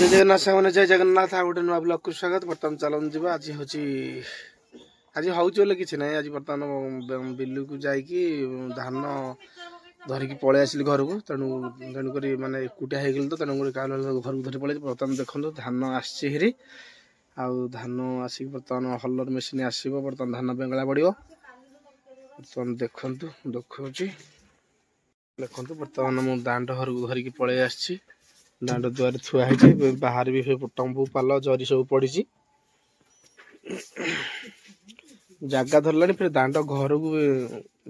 जय जगन्नाथ सामने जय जगन्नाथ आ गोटे नुआ ब्लॉग को स्वागत। बर्तमान चलन जी आज हूँ आज हूँ कि ना आज बर्तमान बिलू को जाकि धान धरिकी पलि आसली घर को तेणुक मानने एकुटिया होगल तो तेणुक घर को धरी पलि बर्तमान देखो धान आसरी धान आसिक बर्तमान हलर मेसीन आसो बर्तमान धान बेंगला पड़ो बर्तमान देखु देखु बर्तमान मु दांड घर को धरिकी पलि आसी दांड दुआर थुआई बाहर भी टंबू पाल जरी सब पड़ी जगह धरला फिर दांड घर को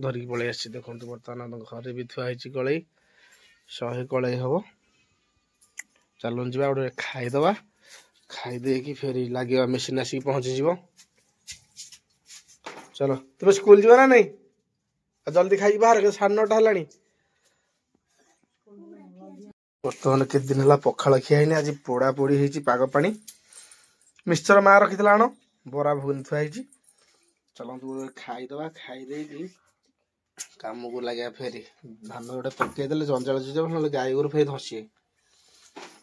धरिकी पलि आसी देखो बर्तमान घर भी थुआई कलई 100 कलई हम चलन जी गोटे खाईदे खाईदे कि फिर लगे मेसीन आसिक पहुंची जीव। चलो तुम स्कूल जीव ना नहीं जल्दी खाई बाहर 9:30 है। बर्तमान केत दिन है पखाल खिया आज पोड़ा पोड़ी होती पाग पानी मिक्सचर माँ रखी आण बरा भुन थुआई चलतु खाईदे खाईदे कम को लगे फेर धान गोटे पकईदे जंजाल जीव ना गाई गोरु फेर धसी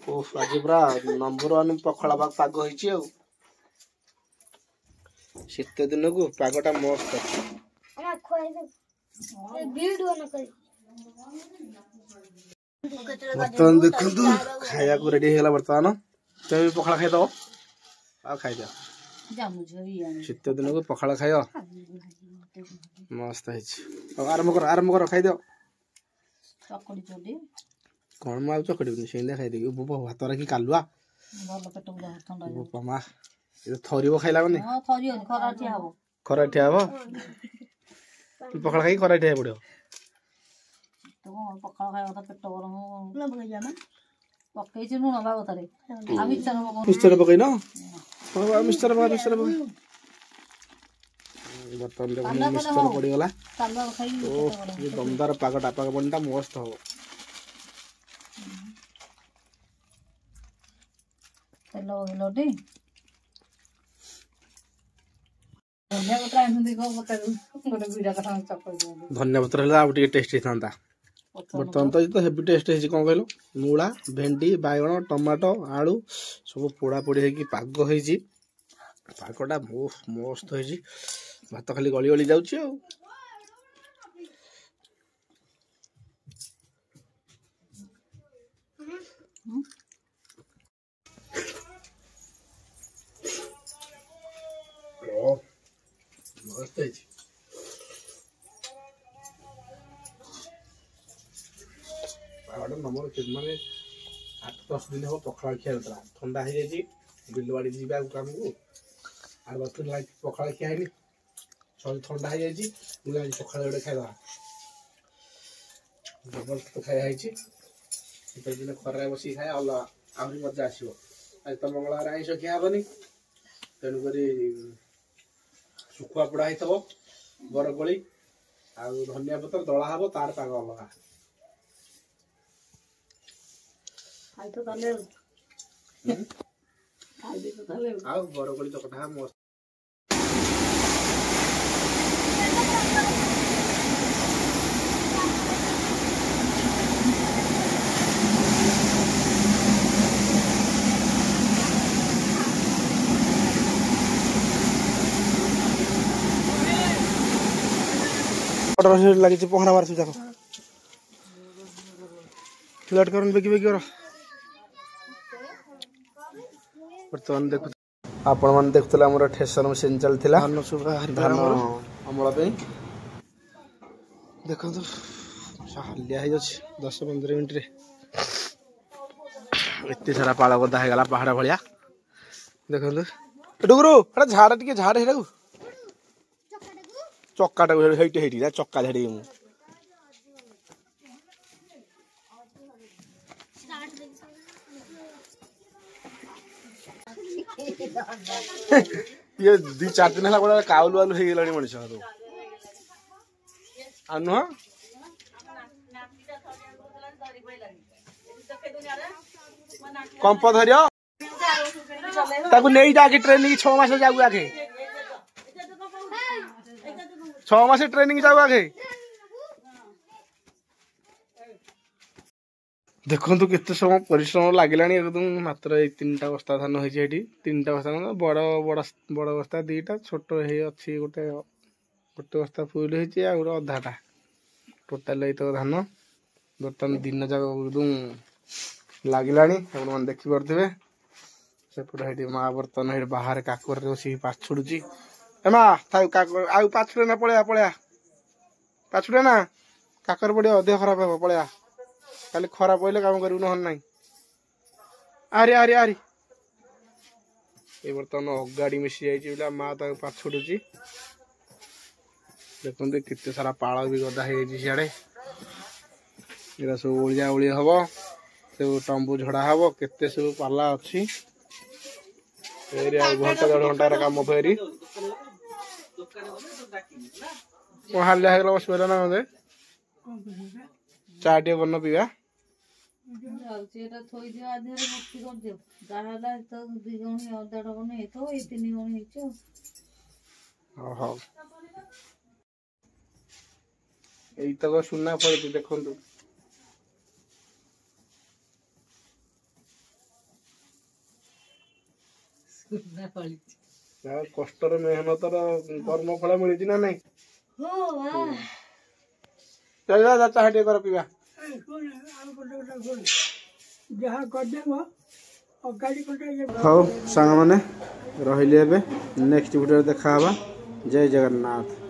ओह आज पूरा नंबर 1 पखाला पाग होती शीत दिन को पागटा मस्त बर्तमान देखु खाया को रेडी है बर्तमान तुम भी पखाला खाईद आ खाईद शीत दिन को पखाला खाई मस्त आरंभ कर खाईद कौन मैं चकड़ी से खाईदे भात रखी कालुआ माँ थर खाइला खरा ठिया हम पखाला खाई खरा ठिया पड़ो मिक्सचर पकईन मिक्सचर बर्तमान देखो मिक्सचर पड़गला दमदार पागटा पाग पानी मस्त हम धनिया पत्र आउ टेस्ट होता बर्तमान तो हेवी टेस्ट है कौन कहल मूला भेंडी बैगण टमाटो आलू सब पोड़ा पोड़ी होगी पाग होगी पागटा मस्त हो भात खाली गली गली जाऊँ मस्त है नंबर माने 8-10 दिन हम पखाल खिया ठंडा हो जाए बिलवाड़ी जीवा काम को 8-10 दिन पखाल खिया ठंडा हो जाए पखाल गोटे खाईदा जबरदस्त खाई दिन खर बस खाए आहरी मजा आसो आज तो मंगलवार आईष खिया हेनी तेणुक शुखुआ पोड़ा हो बरकोली आ धनिया पत्र दला हम तार पाग अलग बरकोली चकटा मस्त लगी पहरा मार जाक लेट कर बेगी बेगी कर बर्तमान देखु आपण मैंने देखुले आम ठेसर मेसीन चलता धान अमल देखो हालिया 10-15 मिनट एत सारा पाड़ गदा होगा पहाड़ भाया देखो डुगरू झाड़ टे झाड़ है चक्का चक्का झाड़ी ये 2-4 दिन है गोटे काउलू आलू हो गला मनीष नुह कंप धर नहीं जाके ट्रेनिंग 6 मास जाऊ आगे 6 मास ट्रेनिंग जाऊ आगे देखु केते समय परिश्रम लगे एकदम मात्र ये 3टा बस्ता धान होती 3टा बस्ता बड़ बड़ बड़ बस्ता 2टा छोट अच्छी गोटे गोटे बस्ता फुल होती गोटे अधाटा टोटाल ये धान बर्तमान दिन जाक एकदम लगे आप देखिपे सेपटे माँ बर्तमान बाहर काकर बस पाछुड़ी एमा था पाछुड़े ना पलैया पलैया पाछुड़े ना काकर पड़ो देह खराब हे पलैया खाली खरा पड़े काम करू नहन ना आरे आरे आरे ये बर्तमान अगाड़ी मिसी जाइए माँ पाछुड़ी देखते केते सारा पाल भी गदा है सियाड़े ये सब ओलिया ओलिया हम सब टंबू झड़ा हम केते सब पाला अच्छी घंटा 1.5 घंटा काम फेरी हालिया है बस ना मत चा टे बन पीवा यही सुना पड़े देखु कष्टर मेहनतर कर्म फल मिली ना नहीं चाह टे कर पीवा हाँ सांग मैंने रही नेक्स्ट वीडियो देखा जय जगन्नाथ।